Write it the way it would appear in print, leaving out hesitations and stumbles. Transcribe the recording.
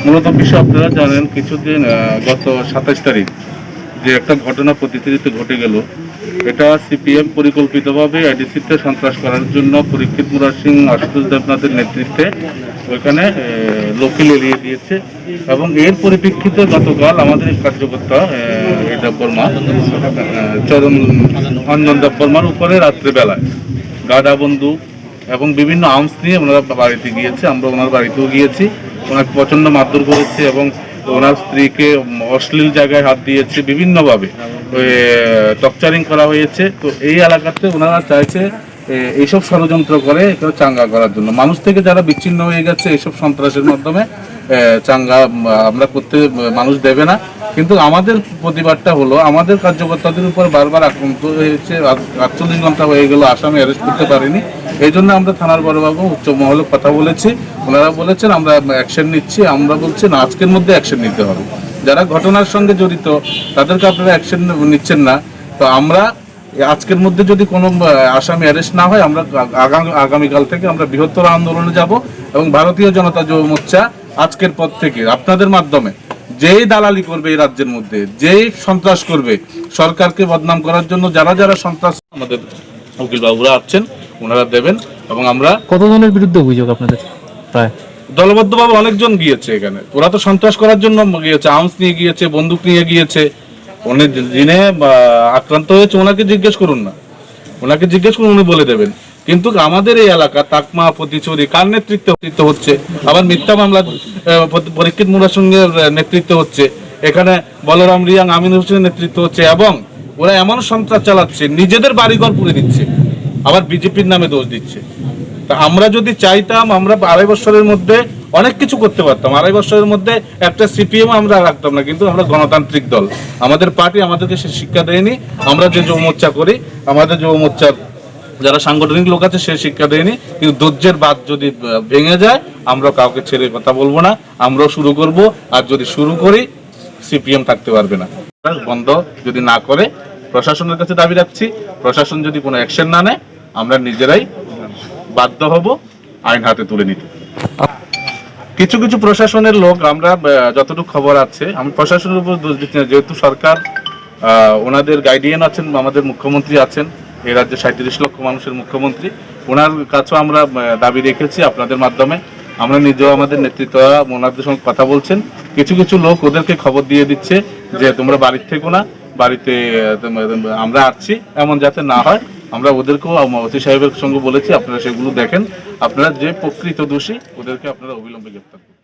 মূলত বিষয় আপনারা জানেন, কিছুদিন গত 27 তারিখ যে একটা ঘটনা প্রতিনিধিতে ঘটে গেল, এটা সিপিএম পরিকল্পিতভাবে আইডিসিতে সন্ত্রাস করার জন্য পরীক্ষিত মুরার সিং, আশুতোষ দেবনাথের নেতৃত্বে ওইখানে লোকেল এড়িয়ে দিয়েছে। এবং এর পরিপ্রেক্ষিতে গতকাল আমাদের কার্যকর্তা দেববর্মা, চরণ অঞ্জন দেববর্মার উপরে রাত্রেবেলায় গাদা বন্দুক এবং বিভিন্ন আর্মস নিয়ে ওনারা বাড়িতে গিয়েছে। আমরা ওনার বাড়িতেও গিয়েছি, ওনাকে প্রচণ্ড মারধর করেছে এবং ওনার স্ত্রীকে অশ্লীল জায়গায় হাত দিয়েছে, বিভিন্নভাবে টর্চারিং করা হয়েছে। তো এই এলাকাতে ওনারা চাইছে এইসব ষড়যন্ত্র করে কেউ চাঙ্গা করার জন্য, মানুষ থেকে যারা বিচ্ছিন্ন হয়ে গেছে এইসব সন্ত্রাসের মাধ্যমে চাঙ্গা আমরা করতে মানুষ দেবে না। কিন্তু আমাদের প্রতিবাদটা হলো, আমাদের কার্যকর্তাদের উপর বারবার আক্রান্ত হয়েছে, 48 ঘন্টা হয়ে গেল আসামি অ্যারেস্ট করতে পারিনি। এই জন্য আমরা থানার বড়বাবু উচ্চ মহলে কথা বলেছি, ওনারা বলেছেন আমরা অ্যাকশন নিচ্ছি। আমরা বলছি না, আজকের মধ্যে অ্যাকশন নিতে হবে। যারা ঘটনার সঙ্গে জড়িত তাদেরকে আপনারা অ্যাকশন নিচ্ছেন না, তো আমরা আজকের মধ্যে যদি কোনো আসামি অ্যারেস্ট না হয়, আমরা আগামীকাল থেকে আমরা বৃহত্তর আন্দোলনে যাব। এবং ভারতীয় জনতা যুব মোর্চা আজকের পর থেকে আপনাদের মাধ্যমে যেই দালালি করবে এই রাজ্যের মধ্যে, যেই সন্ত্রাস করবে সরকারকে বদনাম করার জন্য, যারা যারা সন্ত্রাস, আমাদের উকিল বাবুরা আসছেন, ওনারা দেবেন। এবং আমরা কতজনের বিরুদ্ধে অভিযোগ আপনাদের? প্রায় দলবদ্ধভাবে অনেকজন গিয়েছে এখানে, ওরা তো সন্ত্রাস করার জন্য গিয়েছে, আর্মস নিয়ে গিয়েছে, বন্দুক নিয়ে গিয়েছে। যিনি আক্রান্ত হয়েছে ওনাকে জিজ্ঞেস করুন না, ওনাকে জিজ্ঞেস করুন, উনি বলে দেবেন। কিন্তু আমাদের এই এলাকা তাকমা প্রতিচুরি কার নেতৃত্ব হচ্ছে, আবার মিথ্যা মামলা পরীক্ষিত মুরার সঙ্গে নেতৃত্ব হচ্ছে, এখানে বলরাম রিয়াং আমিন হোসেনের নেতৃত্ব হচ্ছে, এবং ওরা এমন সন্ত্রাস চালাচ্ছে, নিজেদের বাড়িঘর পুড়ে দিচ্ছে, আবার বিজেপির নামে দোষ দিচ্ছে। তা আমরা যদি চাইতাম, আমরা 2.5 বছরের মধ্যে অনেক কিছু করতে পারতাম। 2.5 বছরের মধ্যে একটা সিপিএম আমরা রাখতাম না, কিন্তু আমরা গণতান্ত্রিক দল, আমাদের পার্টি আমাদেরকে সে শিক্ষা দেয়নি। আমরা যে যুব মোর্চা করি, আমাদের যুব মোর্চার যারা সাংগঠনিক লোক আছে সে শিক্ষা দেয়নি। কিন্তু ধৈর্যের বাঁধ যদি ভেঙে যায়, আমরা কাউকে ছেড়ে কথা বলবো না, আমরাও শুরু করব। আর যদি শুরু করি, সিপিএম থাকতে পারবে না। বন্ধ যদি না করে, প্রশাসনের কাছে দাবি রাখছি, প্রশাসন যদি কোনো অ্যাকশন না নেয়, আমরা নিজেরাই বাধ্য হব আইন হাতে তুলে নিতে। কিছু কিছু প্রশাসনের লোক, আমরা যতটুকু খবর আছে, আমি প্রশাসনের উপর দোষ দিচ্ছি না, যেহেতু সরকার ওনাদের গাইডিয়ান আছেন, আমাদের মুখ্যমন্ত্রী আছেন, এই রাজ্যে 37 লক্ষ মানুষের মুখ্যমন্ত্রী, ওনার কাছেও আমরা দাবি রেখেছি আপনাদের মাধ্যমে। আমরা নিজেও আমাদের নেতৃত্ব ওনাদের সঙ্গে কথা বলছেন। কিছু কিছু লোক ওদেরকে খবর দিয়ে দিচ্ছে যে তোমরা বাড়ির থেকো না, বাড়িতে আমরা আসছি, এমন যাতে না হয়। আমরা ওদেরকেও ওসি সাহেবের সঙ্গে বলেছি, আপনারা সেগুলো দেখেন, আপনারা যে প্রকৃত দোষী ওদেরকে আপনারা অবিলম্বে গ্রেফতার করুন।